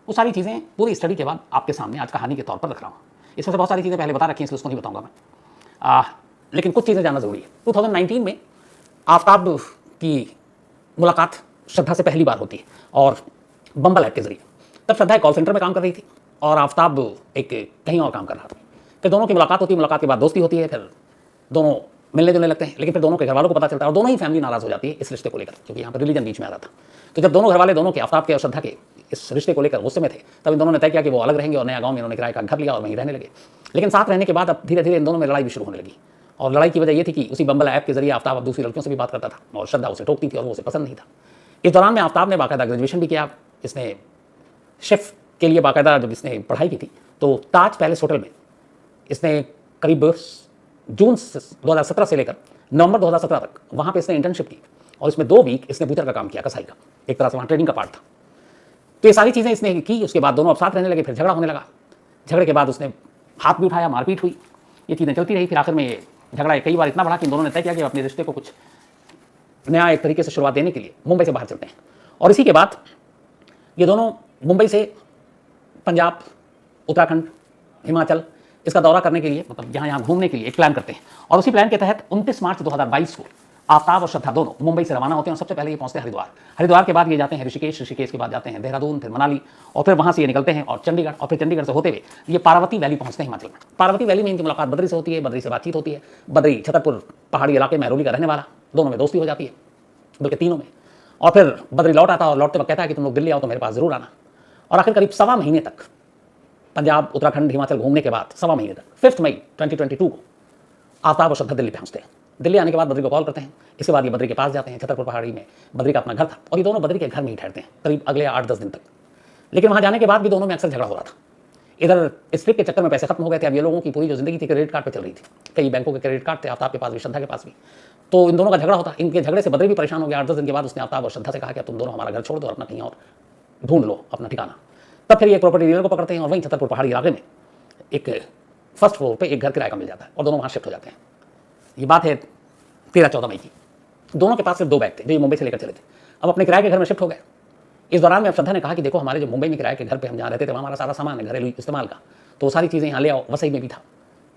वो सारी चीज़ें पूरी स्टडी के बाद आपके सामने आज कहानी के तौर पर रख रहा हूँ। इसमें से बहुत सारी चीज़ें पहले बता रखी हैं, इसलिए उसको नहीं बताऊँगा मैं, लेकिन कुछ चीज़ें जानना ज़रूरी है। 2019 में आफ्ताब की मुलाकात श्रद्धा से पहली बार होती है, और बम्बल ऐप के जरिए। तब श्रद्धा एक कॉल सेंटर में काम कर रही थी और आफ्ताब एक कहीं और काम कर रहा था। फिर दोनों की मुलाकात होती है, मुलाकात के बाद दोस्ती होती है, फिर दोनों मिलने जुलने लगते हैं, लेकिन फिर दोनों के घर वालों को पता चलता है और दोनों ही फैमिली नाराज़ हो जाती है इस रिश्ते को लेकर, क्योंकि यहाँ पर रिलीजन बीच में आ रहा था। तो जब दोनों घर वाले, दोनों के, आफ्ताब के और श्रद्धा के, इस रिश्ते को लेकर गुस्से में थे, तब इन दोनों ने तय किया कि वो अलग रहेंगे, और नया गाँव में इन्होंने किराए का घर लिया और वहीं रहने लगे। लेकिन साथ रहने के बाद अब धीरे धीरे इन दोनों में लड़ाई भी शुरू होने लगी, और लड़ाई की वजह ये थी कि उसी बम्बल ऐप के जरिए आफ्ताब अब दूसरी लड़कियों से भी बात करता था, और श्रद्धा उसे टोकती थी और वो उसे पसंद नहीं था। इस दौरान में आफ्ताब ने बाकायदा ग्रेजुएशन भी किया, इसने शेफ़ के लिए बाकायदा जब इसने पढ़ाई की थी तो ताज पैलेस होटल में इसने करीब जून 2017 से लेकर नवंबर 2017 तक वहाँ पे इसने इंटर्नशिप की, और इसमें 2 वीक इसने बूचर का काम किया, कसाई का, एक तरह से वहाँ ट्रेनिंग का पार्ट था। तो ये सारी चीज़ें इसने की। उसके बाद दोनों अब साथ रहने लगे, फिर झगड़ा होने लगा, झगड़े के बाद उसने हाथ भी उठाया, मारपीट हुई, ये चीज़ें चलती रही। फिर आखिर में ये झगड़ा कई बार इतना बढ़ा कि इन दोनों ने तय किया कि अपने रिश्ते को कुछ नया एक तरीके से शुरुआत देने के लिए मुंबई से बाहर चलते हैं। और इसी के बाद ये दोनों मुंबई से पंजाब, उत्तराखंड, हिमाचल इसका दौरा करने के लिए, मतलब यहाँ घूमने के लिए एक प्लान करते हैं। और उसी प्लान के तहत 29 मार्च 2022 को आफ्ताब और श्रद्धा दोनों मुंबई से रवाना होते हैं, और सबसे पहले ये पहुंचते हैं हरिद्वार। हरिद्वार के बाद ये जाते हैं ऋषिकेश, ऋषिकेश के बाद जाते हैं देहरादून, फिर मनाली, और फिर वहाँ से ये निकलते हैं और चंडीगढ़, और फिर चंडीगढ़ से होते हुए ये पार्वती वैली पहुँचते हैं हिमाचल में। पार्वती वैली में इनकी मुलाकात बद्री से होती है, बद्री से बातचीत होती है। बद्री छतरपुर पहाड़ी इलाके में महरौली का रहने वाला, दोनों में दोस्ती हो जाती है, बल्कि तीनों में। और फिर बद्री लौट आता है, और लौटते वक्त कहता है कि तुम लोग दिल्ली आओ तो मेरे पास जरूर आना। और आखिर करीब 1.25 महीने तक पंजाब, उत्तराखंड, हिमाचल घूमने के बाद 1.25 महीने तक 5 मई 2022 को आफ्ताब और श्रद्धा दिल्ली पहुंचते हैं। दिल्ली आने के बाद बद्री को कॉल करते हैं। इसके बाद ये बद्री के पास जाते हैं। छतरपुर पहाड़ी में बद्री का अपना घर था, और ये दोनों बद्री के घर में ही ठहरते हैं करीब अगले 8-10 दिन तक। लेकिन वहाँ जाने के बाद भी दोनों में अक्सर झगड़ा हो रहा था। इधर इस ट्रिप के चक्कर में पैसे खत्म हो गए थे। अब ये लोगों की पूरी जो जिंदगी थी क्रेडिट कार्ड पे चल रही थी। कई बैंकों के क्रेडिट कार्ड थे, आफ्ताब के पास भी, श्रद्धा के पास भी। तो इन दोनों का झगड़ा होता। इनके झगड़े से बद्री भी परेशान हो गया। 8-10 दिन के बाद उसने आफ्ताब और श्रद्धा से कहा कि तुम दोनों हमारा घर छोड़ दो और अपना कहीं और ढूंढ लो अपना ठिकाना। तब फिर ये प्रॉपर्टी डीलर को पकड़ते हैं, और वहीं छतरपुर पहाड़ी इलाके में एक फर्स्ट फ्लोर पे एक घर किराए का मिल जाता है, और दोनों वहाँ शिफ्ट हो जाते हैं। ये बात है 13-14 मई की। दोनों के पास सिर्फ 2 बैग थे जो ये मुंबई से लेकर चले थे। अब अपने किराए के घर में शिफ्ट हो गए। इस दौरान में अब श्रद्धा ने कहा कि देखो, हमारे जो मुंबई में किराए के घर पे हम जहाँ रहते थे वहाँ हमारा सारा सामान है घरेलू इस्तेमाल का, तो सारी चीज़ें यहाँ ले आओ। वसई में भी था,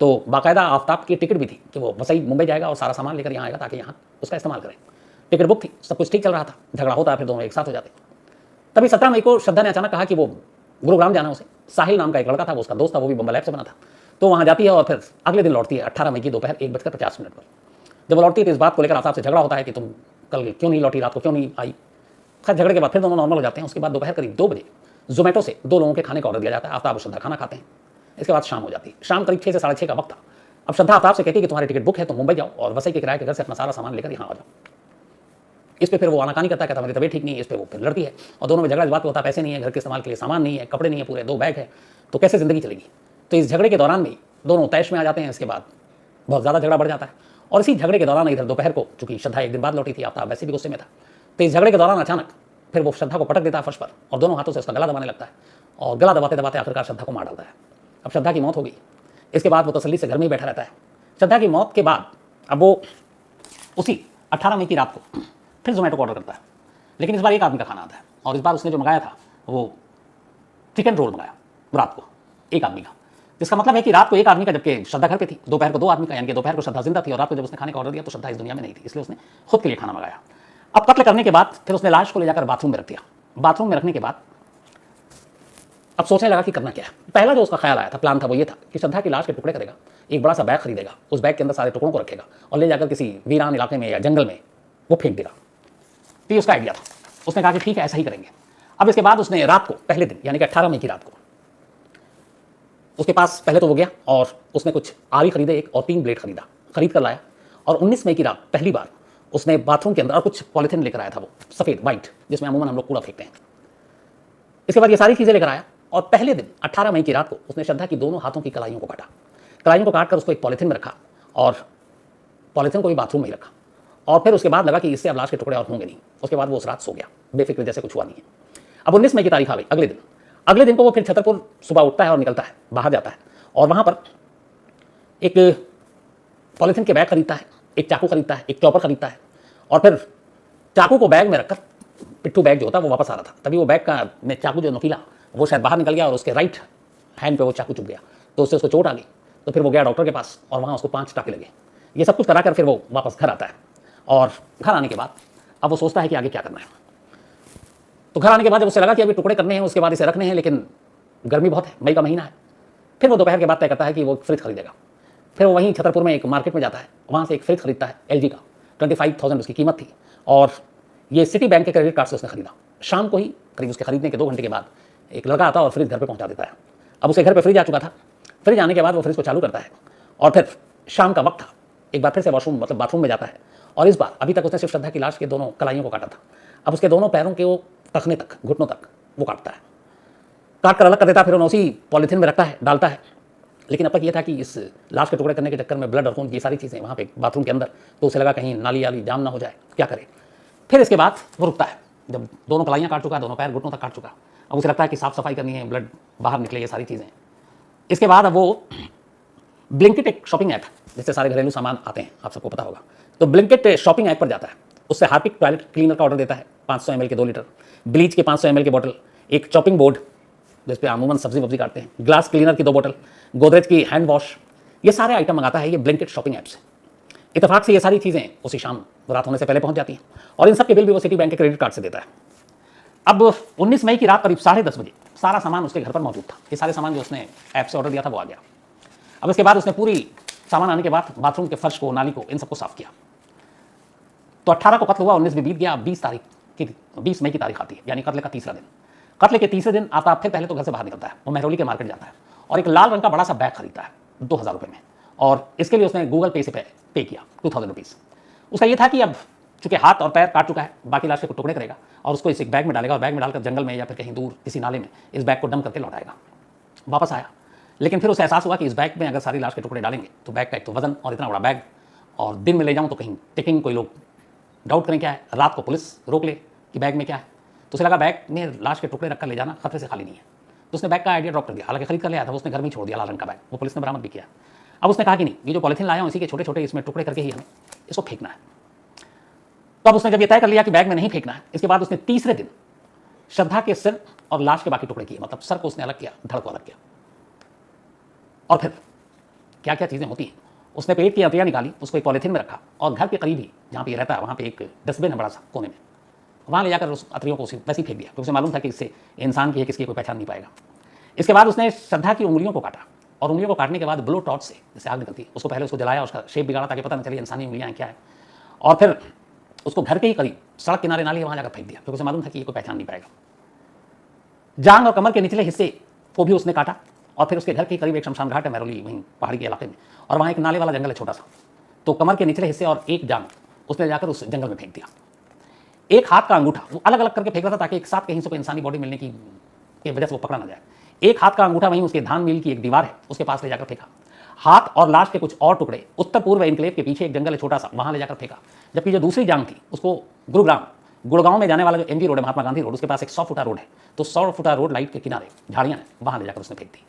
तो बाकायदा आफ्ताब की टिकट भी थी कि वो वसई मुंबई जाएगा और सारा सामान लेकर यहाँ आएगा ताकि यहाँ उसका इस्तेमाल करें। टिकट बुक थी, सब कुछ ठीक चल रहा था। झगड़ा होता, फिर दोनों एक साथ हो जाते। तभी 17 मई को श्रद्धा ने अचानक कहा कि वो गुरुग्राम जाना, उसे साहिल नाम का एक लड़का था, वो उसका दोस्त था, वो भी बम्बल ऐप से बना था। तो वहाँ जाती है और फिर अगले दिन लौटती है 18 मई की दोपहर 1:50 पर। जब वो लौटती है तो इस बात को लेकर आफ्ताब से झगड़ा होता है कि तुम कल क्यों नहीं लौटी, रात को क्यों नहीं आई। खैर झगड़े के बाद फिर दोनों नॉर्मल हो जाते हैं। उसके बाद दोपहर करीब 2 बजे जोमेटो से 2 लोगों के खाने का ऑर्डर दिया जाता है। आफ्ताब और श्रद्धा खाना खाते हैं। इसके बाद शाम हो जाती है। शाम करीब 6 से 6:30 का वक्त था। अब श्रद्धा आफ्ताब से कहती है कि तुम्हारी टिकट बुक है, तो मुंबई जाओ और वसई के किराए के घर से अपना सारा सामान लेकर यहाँ आ जाओ। इस पे फिर वो आनाकानी करता है, कहता मेरी तबीयत ठीक नहीं है, इस पे वो फिर लड़ती है और दोनों में झगड़ा इस बात पे होता है पैसे नहीं है, घर के इस्तेमाल के लिए सामान नहीं है, कपड़े नहीं है, पूरे 2 बैग है, तो कैसे ज़िंदगी चलेगी। तो इस झगड़े के दौरान भी दोनों तैश में आ जाते हैं। इसके बाद बहुत ज़्यादा झगड़ा बढ़ जाता है और इसी झगड़े के दौरान इधर दोपहर को, चूंकि श्रद्धा एक दिन बाद लौटी थी, आफ्ताब वैसे भी गुस्से में था, तो इस झगड़े के दौरान अचानक फिर वो श्रद्धा को पटक देता है फर्श पर और दोनों हाथों से उसका गला दबाने लगता है और गला दबाते दबाते आखिरकार श्रद्धा को मार डालता है। अब श्रद्धा की मौत हो गई। इसके बाद वो तसल्ली से घर में ही बैठा रहता है। श्रद्धा की मौत के बाद अब वो उसी 18 मई की रात को फिर जोमेटो को ऑर्डर करता है, लेकिन इस बार एक आदमी का खाना आता है और इस बार उसने जो मंगाया था वो चिकन रोल मंगाया रात को एक आदमी का, जिसका मतलब है कि रात को एक आदमी का, जबकि श्रद्धा घर पे थी, दोपहर को 2 आदमी का, यानी कि दोपहर को श्रद्धा जिंदा थी और रात को जब उसने खाने का ऑर्डर दिया तो श्रद्धा इस दुनिया में नहीं थी, इसलिए उसने खुद के लिए खाना मंगाया। अब कत्ल करने के बाद फिर उसने लाश को ले जाकर बाथरूम में रख दिया। बाथरूम में रखने के बाद अब सोचने लगा कि करना क्या है। पहला जो उसका ख्याल आया था, प्लान था, वो ये था कि श्रद्धा की लाश के टुकड़े करेगा, एक बड़ा सा बैग खरीदेगा, उस बैग के अंदर सारे टुकड़ों को रखेगा और ले जाकर किसी वीरान इलाके में या जंगल में वो फेंक देगा। तो ये उसका आइडिया था। उसने कहा कि ठीक है, ऐसा ही करेंगे। अब इसके बाद उसने रात को, पहले दिन यानी कि 18 मई की रात को, उसके पास पहले तो वो गया और उसने कुछ आरी खरीदे एक और 3 ब्लेड खरीद कर लाया और 19 मई की रात पहली बार उसने बाथरूम के अंदर और कुछ पॉलिथीन लेकर आया था, वो सफ़ेद वाइट, जिसमें अमूमन हम लोग कूड़ा फेंकते हैं। इसके बाद ये सारी चीज़ें लेकर आया और पहले दिन 18 मई की रात को उसने श्रद्धा की दोनों हाथों की कलाइयों को काटा। कलाइयों को काटकर उसको एक पॉलिथीन में रखा और पॉलिथीन को भी बाथरूम में ही रखा और फिर उसके बाद लगा कि इससे अब लाश के टुकड़े और होंगे नहीं। उसके बाद वो उस रात सो गया बेफिक्र, जैसे कुछ हुआ नहीं है। अब 19 मई की तारीख आ गई। अगले दिन को वो फिर छतरपुर सुबह उठता है और निकलता है, बाहर जाता है और वहाँ पर एक पॉलिथीन के बैग खरीदता है, एक चाकू खरीदता है, एक चॉपर खरीदता है और फिर चाकू को बैग में रखकर, पिट्ठू बैग जो होता है वो वापस आ रहा था, तभी वो बैग का में चाकू जो नुकीला वो शायद बाहर निकल गया और उसके राइट हैंड पे वो चाकू चुभ गया, तो उससे उसको चोट आ गई। तो फिर वो गया डॉक्टर के पास और वहाँ उसको 5 टाँके लगे। ये सब कुछ कराकर फिर वो वापस घर आता है और घर आने के बाद अब वो सोचता है कि आगे क्या करना है। तो घर आने के बाद जब उसे लगा कि अभी टुकड़े करने हैं, उसके बाद इसे रखने हैं, लेकिन गर्मी बहुत है, मई का महीना है, फिर वो दोपहर के बाद तय करता है कि वो फ्रिज खरीदेगा। फिर वो वहीं छतरपुर में एक मार्केट में जाता है, वहाँ से एक फ्रिज खरीदता है LG का, 25,000 उसकी कीमत थी और ये सिटी बैंक के क्रेडिट कार्ड से उसने खरीदा। शाम को ही करीब उसके खरीदने के 2 घंटे के बाद एक लड़का आता है और फ्रिज घर पे पहुंचा देता है। अब उसके घर पे फ्रिज आ चुका था। फ्रिज आने के बाद वो फ्रिज को चालू करता है और फिर शाम का वक्त था, एक बार फिर से वॉशरूम मतलब बाथरूम में जाता है और इस बार अभी तक उसने सिर्फ श्रद्धा की लाश के दोनों कलाइयों को काटा था, अब उसके दोनों पैरों के वो टखने तक, घुटनों तक वो काटता है, काट कर अलग कर देता है, फिर उन्हें उसी पॉलीथीन में रखता है, डालता है। लेकिन अब तक ये था कि इस लाश के टुकड़े करने के चक्कर में ब्लड और खून की सारी चीज़ें वहाँ पे बाथरूम के अंदर, तो उसे लगा कहीं नाली वाली जाम ना हो जाए, क्या करे। फिर इसके बाद वो रुकता है, जब दोनों कलाइयाँ काट चुका है, दोनों पैर घुटनों तक काट चुका, अब उसे लगता है कि साफ़ सफाई करनी है, ब्लड बाहर निकले, ये सारी चीज़ें। इसके बाद अब वो ब्लिंकिट एक शॉपिंग ऐप जिससे सारे घरेलू सामान आते हैं, आप सबको पता होगा, तो ब्लिंकिट शॉपिंग ऐप पर जाता है, उससे हार्पिक टॉयलेट क्लीनर का ऑर्डर देता है, 500 ml के 2 लीटर, ब्लीच के 500 ml के बोतल, एक चॉपिंग बोर्ड जिस पे अमूमन सब्जी वब्जी काटते हैं, ग्लास क्लीनर की 2 बोतल, गोदरेज की हैंड वॉश, ये सारे आइटम मंगाता है ये ब्लिंकिट शॉपिंग ऐप से। इतफाक से ये सारी चीज़ें उसी शाम रात होने से पहले पहुंच जाती हैं और इन सब के बिल भी वो सिटी बैंक के क्रेडिट कार्ड से देता है। अब 19 मई की रात करीब 10:30 बजे सारा सामान उसके घर पर मौजूद था, ये सारे सामान जो उसने ऐप से ऑर्डर दिया था वो आ गया। अब इसके बाद उसने पूरी सामान आने के बाद बाथरूम के फर्श को, नाली को, इन सबको साफ किया। तो 18 को कत्ल हुआ, 19 भी बीत गया, 20 मई की तारीख आती है, यानी कत्ल का तीसरा दिन। कत्ल के तीसरे दिन आफ्ताब फिर पहले तो घर से बाहर निकलता है, वो महरौली के मार्केट जाता है और एक लाल रंग का बड़ा सा बैग खरीदता है 2000 रुपये में, और इसके लिए उसने गूगल पे से पे किया 2000 रुपीज़। उसका ये था कि अब चूंकि हाथ और पैर काट चुका है, बाकी लाश के टुकड़े करेगा और उसको इस एक बैग में डालेगा और बैग में डालकर जंगल में या फिर कहीं दूर किसी नाले में इस बैग को डंप करके लौटाएगा। वापस आया, लेकिन फिर उसे एहसास हुआ कि इस बैग में अगर सारी लाश के टुकड़े डालेंगे तो बैग का एक तो वजन और इतना बड़ा बैग, और दिन में ले जाऊँ तो कहीं टेकिंग कोई लोग डाउट करें क्या है, रात को पुलिस रोक ले कि बैग में क्या है, तो उसे लगा बैग में लाश के टुकड़े रखकर ले जाना खतरे से खाली नहीं है। तो उसने बैग का आइडिया ड्रॉप कर दिया, हालांकि खरीद कर ले आया था, उसने घर में छोड़ दिया लाल रंग का बैग, वो पुलिस ने बरामद भी किया। अब उसने कहा कि नहीं, ये जो पॉलिथीन लाया हूं इसी के छोटे छोटे इसमें टुकड़े करके ही हमें इसको फेंकना है। तो अब उसने जब ये तय कर लिया कि बैग में नहीं फेंकना है, इसके बाद उसने तीसरे दिन श्रद्धा के सिर और लाश के बाकी टुकड़े किए, मतलब सर को उसने अलग किया, धड़ को अलग किया, और फिर क्या क्या चीज़ें होती हैं, उसने पेट की अतियाँ निकाली, उसको एक पॉलिथीन में रखा और घर के करीब ही जहाँ पे ये रहता है वहाँ पे एक डस्टबिन है बड़ा सा कोने में, वहाँ ले जाकर उस अतरियों को उसी वैसे ही फेंक दिया, क्योंकि उसे मालूम था कि इससे इंसान की है, किसकी कोई पहचान नहीं पाएगा। इसके बाद उसने श्रद्धा की उंगलियों को काटा और उंगलियों को काटने के बाद ब्लो टॉर्च से जैसे आग निकलती है, उसको पहले उसको जलाया, उसका शेप बिगाड़ा ताकि पता न चले इंसानी उंगलियाँ क्या है, और फिर उसको घर के ही करीब सड़क किनारे नाली वहाँ जाकर फेंक दिया, क्योंकि उसे मालूम था कि ये कोई पहचान नहीं पाएगा। जांग और कमर के निचले हिस्से को भी उसने काटा और फिर उसके घर के करीब एक शमशान घाट है महरौली, वहीं पहाड़ी के इलाके में, और वहाँ एक नाले वाला जंगल है छोटा सा, तो कमर के निचले हिस्से और एक जांग उसने जाकर उस जंगल में फेंक दिया। एक हाथ का अंगूठा वो अलग अलग करके फेंक रहा था ताकि एक साथ कहीं से कोई इंसानी बॉडी मिलने की वजह से वो पकड़ा ना जाए। एक हाथ का अंगूठा वहीं उसके धान मिल की एक दीवार है उसके पास ले जाकर फेंका। हाथ और लाश के कुछ और टुकड़े उत्तर पूर्व एनक्लेव के पीछे एक जंगल है छोटा सा, वहां ले जाकर फेंका। जबकि जो दूसरी जांग थी उसको गुड़गांव में जाने वाला जो एमजी रोड है, महात्मा गांधी रोड, उसके पास एक 100 फुटा रोड है, तो 100 फुटा रोड लाइट के किनारे झाड़ियां हैं, वहां ले जाकर उसने फेंक दी।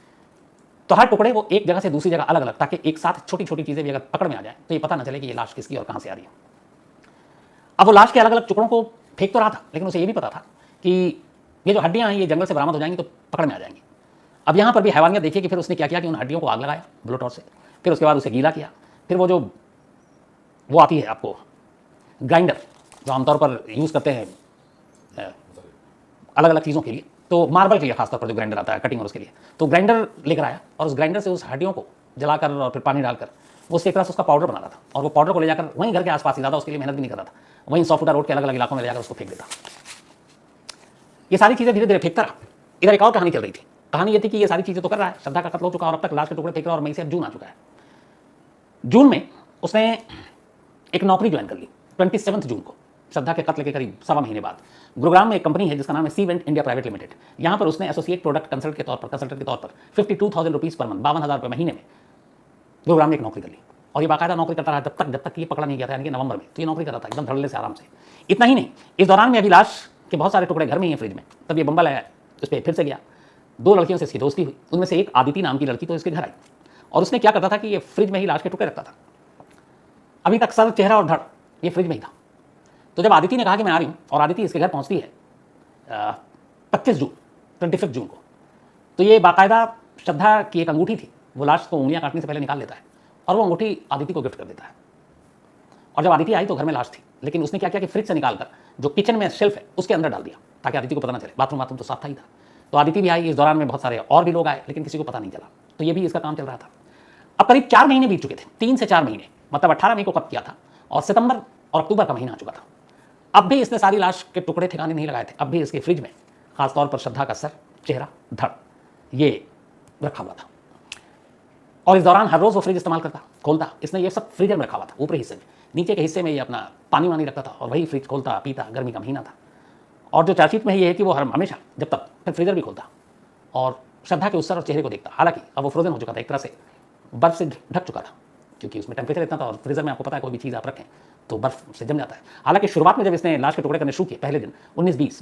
तो हर टुकड़े वो एक जगह से दूसरी जगह अलग अलग, ताकि एक साथ छोटी छोटी चीजें भी अगर पकड़ में आ जाए तो ये पता ना चले कि ये लाश किसकी और कहां से आ रही है। अब वो लाश के अलग अलग टुकड़ों को फेंक तो रहा था, लेकिन उसे ये भी पता था कि ये जो हड्डियां हैं ये जंगल से बरामद हो जाएंगी तो पकड़ में आ जाएंगी। अब यहाँ पर भी हैवानियत देखिए कि फिर उसने क्या किया कि उन हड्डियों को आग लगाया ब्लो टॉर्च से, फिर उसके बाद उसे गीला किया, फिर वो आती है आपको ग्राइंडर जो आमतौर पर यूज़ करते हैं अलग अलग चीज़ों के लिए, तो मार्बल के लिए खासतौर पर जो ग्राइंडर आता है कटिंग और उसके लिए, तो ग्राइंडर लेकर आया और उस ग्राइंडर से उस हड्डियों को जलाकर और फिर पानी डालकर वो एक तरह से उसका पाउडर बना रहा था। और वो पाउडर को ले जाकर वहीं घर के आसपास ही, ज़्यादा उसके लिए मेहनत भी नहीं कर रहा था, वहीं 100 फुटा रोड के अलग अलग इलाकों में ले जाकर उसको फेंक देता। ये सारी चीज़ें धीरे धीरे फेंकता रहा। इधर एक और कहानी चल रही थी। कहानी ये थी कि ये सारी चीज़ें तो कर रहा है, श्रद्धा का कत्ल हो चुका और अब तक लाश के टुकड़े फेंक रहा और मई से अब जून आ चुका है। जून में उसने एक नौकरी ज्वाइन कर ली 27 जून को, श्रद्धा के कत्ल के करीब 1.25 महीने बाद। गुरुग्राम में एक कंपनी है जिसका नाम है सीवेंट इंडिया प्राइवेट लिमिटेड। यहाँ पर उसने एसोसिएट प्रोडक्ट कंसल्टेंट के तौर पर 52,000 रुपीज़ पर मंथ, 52,000 रुपये महीने में गुरुग्राम में एक नौकरी कर ली। और ये बाकायदा नौकरी करता रहा जब तक ये पकड़ा नहीं गया था, यानी कि नवंबर में। तो ये नौकरी कर रहा था एकदम धड़ल्ले से, आराम से। इतना ही नहीं, इस दौरान में अभी लाश के बहुत सारे टुकड़े घर में ही हैं फ्रिज में, तब ये बम्बल आया, उस पर फिर से गया। 2 लड़कियों से इसकी दोस्ती हुई, उनमें से एक आदिति नाम की लड़की तो इसके घर आई और उसने क्या करता था कि ये फ्रिज में ही लाश के टुकड़े रखता था। अभी तक सर, चेहरा और धड़ ये फ्रिज में ही था। तो जब आदिति ने कहा कि मैं आ रही हूँ और आदिति इसके घर पहुँचती है 25 जून को, तो ये बाकायदा श्रद्धा की एक अंगूठी थी, वो लाश को उंगलियां काटने से पहले निकाल लेता है और वो अंगूठी आदिति को गिफ्ट कर देता है। और जब आदिति आई तो घर में लाश थी, लेकिन उसने क्या किया कि फ्रिज से निकालकर जो किचन में शेल्फ है उसके अंदर डाल दिया ताकि आदिति को पता ना चले। बाथरूम तो साफ था ही था। तो आदिति भी आई, इस दौरान में बहुत सारे और भी लोग आए, लेकिन किसी को पता नहीं चला। तो ये भी इसका काम चल रहा था। अब करीब 4 महीने बीत चुके थे, 3 से 4 महीने, मतलब 18 मई को कब किया था और सितंबर और अक्टूबर का महीना आ चुका था। अब भी इसने सारी लाश के टुकड़े ठिकाने नहीं लगाए थे। अब भी इसके फ्रिज में खासतौर पर श्रद्धा का सर, चेहरा, धड़ ये रखा हुआ था। और इस दौरान हर रोज वो फ्रिज इस्तेमाल करता, खोलता। इसने ये सब फ्रीजर में रखा हुआ था ऊपरी हिस्से में, नीचे के हिस्से में ये अपना पानी वानी रखता था और वही फ्रिज खोलता पीता। गर्मी का महीना था और जो चार्जशीट में ये है कि वो हमेशा जब तक फिर फ्रीजर भी खोलता और श्रद्धा के उस सर और चेहरे को देखता। हालांकि अब वो फ्रोजन हो चुका था, एक तरह से बर्फ से ढक चुका था, क्योंकि उसमें टेम्परेचर इतना था और फ्रीजर में आपको पता है कोई भी चीज़ आप रखें तो बर्फ से जम जाता है। हालांकि शुरुआत में जब इसने लाश के टुकड़े करने शुरू किए पहले दिन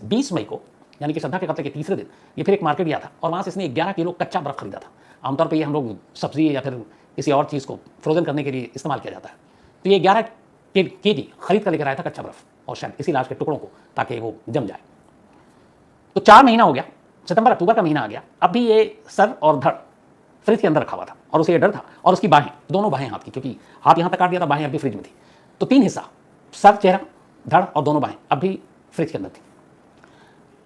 20 मई को, यानी कि श्रद्धा के कत्ल के तीसरे दिन, ये फिर एक मार्केट गया था और वहाँ से इसने 11 किलो कच्चा बर्फ खरीदा था। आमतौर पर ये हम लोग सब्जी या फिर किसी और चीज़ को फ्रोजन करने के लिए इस्तेमाल किया जाता है। तो ये 11 केजी खरीद कर लेकर आया था कच्चा बर्फ, और शायद इसी लाश के टुकड़ों को, ताकि वो जम जाए। तो 4 महीना हो गया, सितंबर अक्टूबर का महीना आ गया। अब भी ये सर और धड़ फ्रिज के अंदर रखा हुआ था और उसे ये डर था। और उसकी बाहें, दोनों बाहें हाथ की, क्योंकि हाथ यहाँ तक काट दिया था, बाहें अब भी फ्रिज में थी। तो 3 हिस्सा, सर, चेहरा, धड़ और दोनों बाहें अब भी फ्रिज के अंदर थी।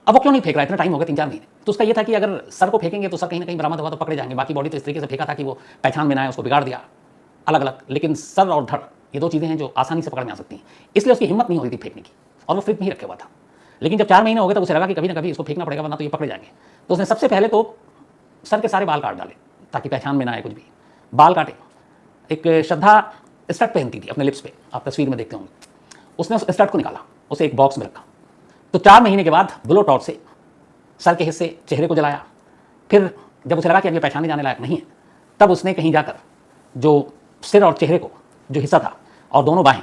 अब वो क्यों नहीं फेंक रहा, इतना टाइम हो गया 3-4 महीने। तो उसका ये था कि अगर सर को फेंकेंगे तो सर कहीं ना कहीं बरामद होगा तो पकड़े जाएंगे। बाकी बॉडी तो इस तरीके से फेंका था कि वो पहचान में ना आए, उसको बिगाड़ दिया अलग अलग। लेकिन सर और धड़ ये 2 चीज़ें हैं जो आसानी से पकड़ में आ सकती हैं, इसलिए उसकी हिम्मत नहीं हो रही थी फेंकने की और वो फ्रिज में ही रखे हुआ था। लेकिन जब 4 महीने हो गए तो उसे लगा कि कभी ना कभी इसको फेंकना पड़ेगा, वरना तो ये पकड़े जाएंगे। तो उसने सबसे पहले तो सर के सारे बाल काट डाले ताकि पहचान में ना आए कुछ भी। बाल काटे। एक श्रद्धा स्टड पहनती थी अपने लिप्स पे, आप तस्वीर में देखते होंगे। उसने उस स्टड को निकाला, उसे एक बॉक्स में रखा। तो 4 महीने के बाद ब्लो टॉर्च से सर के हिस्से, चेहरे को जलाया। फिर जब उसे लगा कि अब ये पहचाने जाने लायक नहीं है, तब उसने कहीं जाकर जो सिर और चेहरे को जो हिस्सा था और दोनों बाहें,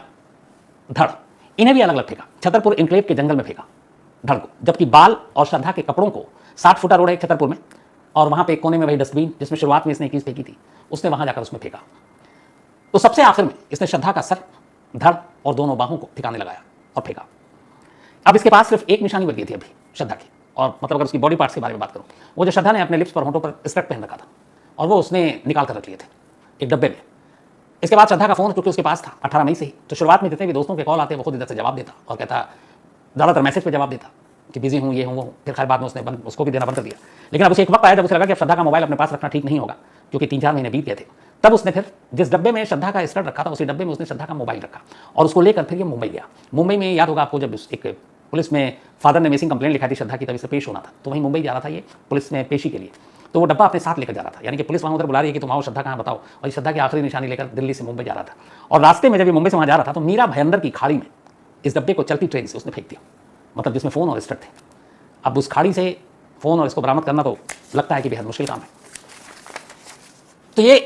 धड़, इन्हें भी अलग अलग फेंका। छतरपुर इनक्लेव के जंगल में फेंका धड़ को। जबकि बाल और श्रद्धा के कपड़ों को 60 फुटा रोड है छतरपुर में, और वहाँ पे एक कोने में वही डस्टबिन जिसमें शुरुआत में इसने 21 फेंकी थी, उसने वहाँ जाकर उसमें फेंका। तो सबसे आखिर में इसने श्रद्धा का सर, धड़ और दोनों बाहों को ठिकाने लगाया और फेंका। अब इसके पास सिर्फ एक निशानी बच गई थी अभी श्रद्धा की, और मतलब अगर उसकी बॉडी पार्ट्स के बारे में बात करूँ, वो जो श्रद्धा ने अपने लिप्स पर, होंठों पर स्कर्ट पहन रखा था और वो उसने निकाल कर रख लिए थे एक डब्बे में। इसके बाद श्रद्धा का फोन, क्योंकि उसके पास था 18 मई से ही, तो शुरुआत में जितने भी दोस्तों के कॉल आते वो खुद इधर से जवाब देता और कहता, ज़्यादातर मैसेज पे जवाब देता कि बिजी हूँ, ये हूँ, वो हूँ। फिर खैर बाद में उसने उसको भी देना बंद कर दिया। लेकिन अब उसे एक वक्त आया जब उसे लगा कि श्रद्धा का मोबाइल अपने पास रखना ठीक नहीं होगा, क्योंकि 3-4 महीने बीत गए थे। तब उसने फिर जिस डब्बे में श्रद्धा का स्कर्ट रखा था, उसी डब्बे में उसने श्रद्धा का मोबाइल रखा और उसको लेकर फिर ये मुंबई गया। मुंबई में याद होगा आपको, जब एक पुलिस में फादर ने मिसिंग कंप्लेंट लिखा थी श्रद्धा की, तभी से पेश होना था, तो वहीं मुंबई जा रहा था ये पुलिस में पेशी के लिए। तो वो डब्बा अपने साथ लेकर जा रहा था, यानी कि पुलिस वहाँ उधर बुला रही है कि तुम आओ, श्रद्धा कहाँ बताओ। और श्रद्धा की आखिरी निशानी लेकर दिल्ली से मुंबई जा रहा था। और रास्ते में जब ये मुंबई से वहाँ जा रहा था तो मीरा भयंदर की खाड़ी में इस डब्बे को चलती ट्रेन से उसने फेंक दिया। मतलब जिसमें फ़ोन और स्टड थे। अब उस खाड़ी से फ़ोन और इसको बरामद करना तो लगता है कि बेहद मुश्किल काम है। तो ये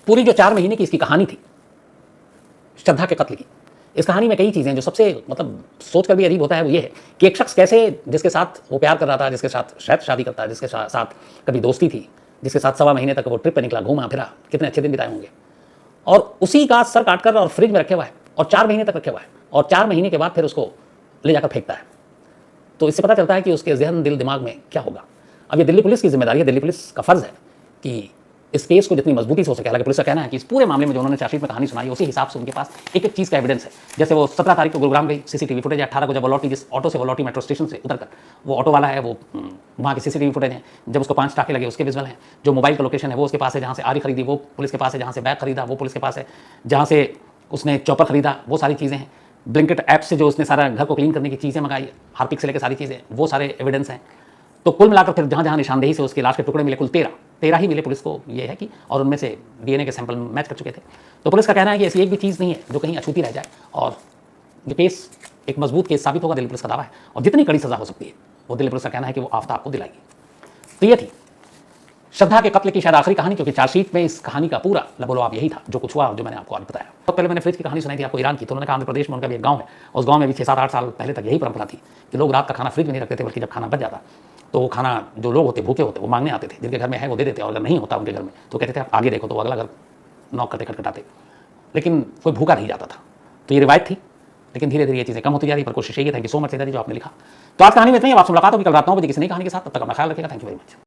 पूरी जो 4 महीने की इसकी कहानी थी श्रद्धा के कत्ल की, इस कहानी में कई चीज़ें जो सबसे मतलब सोच कर भी अजीब होता है वो ये है कि एक शख्स कैसे जिसके साथ वो प्यार कर रहा था, जिसके साथ शायद शादी करता है, जिसके साथ कभी दोस्ती थी, जिसके साथ 1.25 महीने तक वो ट्रिप पे निकला, घूमा फिरा, कितने अच्छे दिन बिताए होंगे, और उसी का सर काटकर और फ्रिज में रखे हुआ है और 4 महीने तक रखे हुआ है और 4 महीने के बाद फिर उसको ले जाकर फेंकता है। तो इससे पता चलता है कि उसके जहन दिल दिमाग में क्या होगा। अब ये दिल्ली पुलिस की जिम्मेदारी है, दिल्ली पुलिस का फर्ज है कि इस केस को जितनी मजबूती से हो सके, हालांकि पुलिस का कहना है कि इस पूरे मामले में जो उन्होंने चार्जशीट में कहानी सुनाई उसी हिसाब से उनके पास एक एक चीज़ का एविडेंस है। जैसे वो 17 तारीख को गुरुग्राम गई, सीसीटीवी फुटेज है, 18 को जब वो लौटी, जिस ऑटो से वो लौटी मेट्रो स्टेशन से उतरकर, वो ऑटो वाला है, वो वहाँ के सीसीटीवी फुटेज हैं, जब उसको 5 टाके लगे उसके विजुअल हैं, जो मोबाइल का लोकेशन है वो उसके पास है, जहाँ से आरी खरीदी वो पुलिस के पास है, जहाँ से बैग खरीदा वो पुलिस के पास है, जहाँ से उसने चॉपर खरीदा वो सारी चीज़ें हैं, ब्लिंकिट ऐप से जो उसने सारा घर को क्लीन करने की चीज़ें मंगाई, हार्पिक से लेकर सारी चीज़ें, वो सारे एविडेंस हैं। तो कुल मिलाकर फिर जहाँ जहाँ निशानदेही से उसकी लाश के टुकड़े मिले, कुल 13 ही मिले पुलिस को, ये है कि, और उनमें से डीएनए के सैंपल मैच कर चुके थे। तो पुलिस का कहना है कि ऐसी एक भी चीज़ नहीं है जो कहीं अछूती रह जाए और ये केस एक मजबूत केस साबित होगा, दिल्ली पुलिस का दावा है, और जितनी कड़ी सज़ा हो सकती है वो दिल्ली पुलिस का कहना है कि वो आफ्ताब को दिलाएगी। तो ये थी श्रद्धा के कत्ल की शायद आखिरी कहानी, क्योंकि चार्जशीट में इस कहानी का पूरा लबोलवाब यही था जो कुछ हुआ और जो मैंने आपको आज बताया। तो पहले मैंने फ्रिज की कहानी सुनाई थी आपको ईरान की, तो उन्होंने कहा आंध्र प्रदेश में उनका भी एक गाँव है, उस गाँव में भी 6-7-8 साल पहले तक यही परंपरा थी कि लोग रात का खाना फ्रिज में नहीं रखते थे, बल्कि जब खाना बच जाता तो वो खाना जो लोग होते भूखे होते वो मांगने आते थे, जिनके घर में है वो दे देते, और अगर नहीं होता उनके घर में तो कहते थे आप आगे देखो, तो अगला घर नॉक करते खटखटाते, लेकिन कोई भूखा नहीं जाता था। तो ये रिवायत थी, लेकिन धीरे धीरे ये चीज़ें कम होती जा रही, पर कोशिश यही है। थैंक यू सो मच सेदा जी जो आपने लिखा। तो आज कहानी में इतना ही, आपसे मुलाकात होगी कल रात 9 बजे किसी नई कहानी के साथ, तब तक अपना ख्याल रखिएगा। Thank you very much.